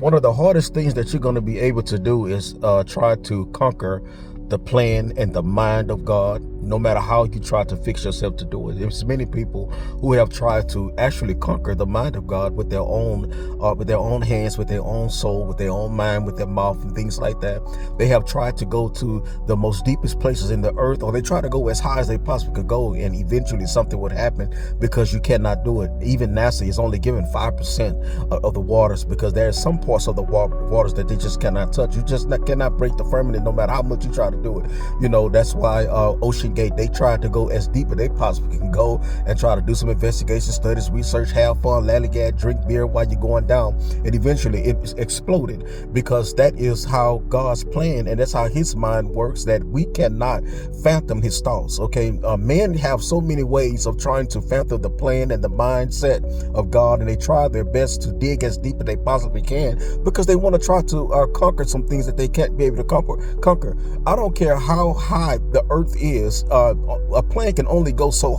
One of the hardest things that you're going to be able to do is try to conquer the plan and the mind of God, no matter how you try to fix yourself to do it. There's many people who have tried to actually conquer the mind of God with their own hands, with their own soul, with their own mind, with their mouth and things like that. They have tried to go to the most deepest places in the earth, or they try to go as high as they possibly could go, and eventually something would happen because you cannot do it. Even NASA is only given 5% of the waters, because there are some parts of the waters that they just cannot touch. You just cannot break the firmament no matter how much you try to do it. You know, that's why Ocean Gate, they tried to go as deep as they possibly can go and try to do some investigation, studies, research, have fun, lollygag, drink beer while you're going down. And eventually it exploded, because that is how God's plan and that's how his mind works, that we cannot fathom his thoughts. Okay, men have so many ways of trying to fathom the plan and the mindset of God, and they try their best to dig as deep as they possibly can, because they want to try to conquer some things that they can't be able to conquer. I don't care how high the earth is, a plane can only go so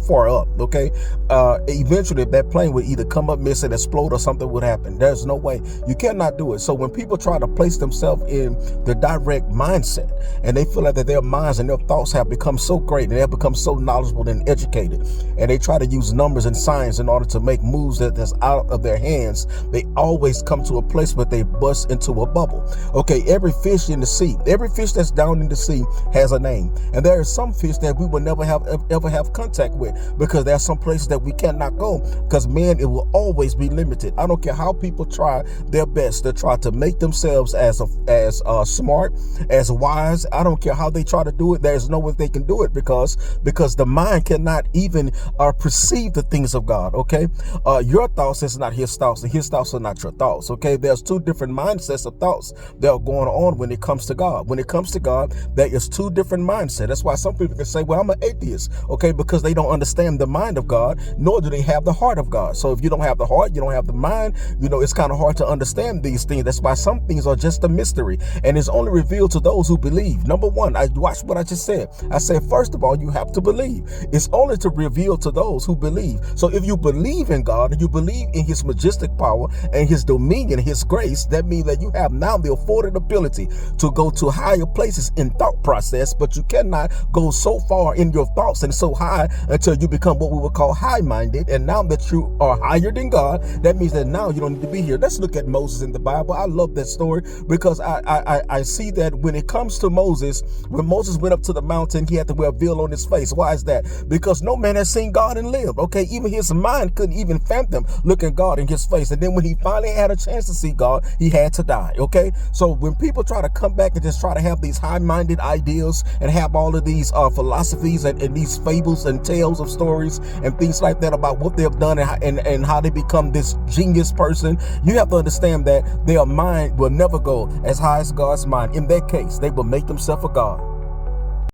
far up. Okay, eventually that plane would either come up missing, explode, or something would happen. There's no way. You cannot do it. So when people try to place themselves in the direct mindset, and they feel like that their minds and their thoughts have become so great, and they have become so knowledgeable and educated, and they try to use numbers and science in order to make moves that's out of their hands, they always come to a place where they bust into a bubble. Okay, every fish in the sea, every fish that's down in the sea has a name, and there are some fish that we will never ever have contact with, because there are some places that we cannot go, because man, it will always be limited. I don't care how people try their best to try to make themselves as smart, as wise. I don't care how they try to do it. There's no way they can do it, because the mind cannot even perceive the things of God. Okay, your thoughts is not his thoughts, and his thoughts are not your thoughts. Okay, there's two different mindsets of thoughts that are going on when it comes to God. When it comes to God, there is two different mindsets. That's why some people can say, well, I'm an atheist. Okay, because they don't understand the mind of God, nor do they have the heart of God. So if you don't have the heart, you don't have the mind, you know, it's kind of hard to understand these things. That's why some things are just a mystery, and it's only revealed to those who believe. Number one, I watched what I just said. I said, first of all, you have to believe. It's only to reveal to those who believe. So if you believe in God and you believe in his majestic power and his dominion, his grace, that means that you have now the afforded ability to go to higher places in thought process, but you cannot go so far in your thoughts and so high until you become what we would call high-minded. And now that you are higher than God, that means that now you don't need to be here. Let's look at Moses in the Bible. I love that story, because I see that when it comes to Moses, when Moses went up to the mountain, he had to wear a veil on his face. Why is that? Because no man has seen God and lived. Okay, even his mind couldn't even fathom looking God in his face. And then when he finally had a chance to see God, he had to die. Okay, so when people try to come back and just try to have these high-minded ideas and have all of these philosophies and these fables and tales of stories and things like that about what they've done and how they become this genius person, you have to understand that their mind will never go as high as God's mind. In that case, they will make themselves a God.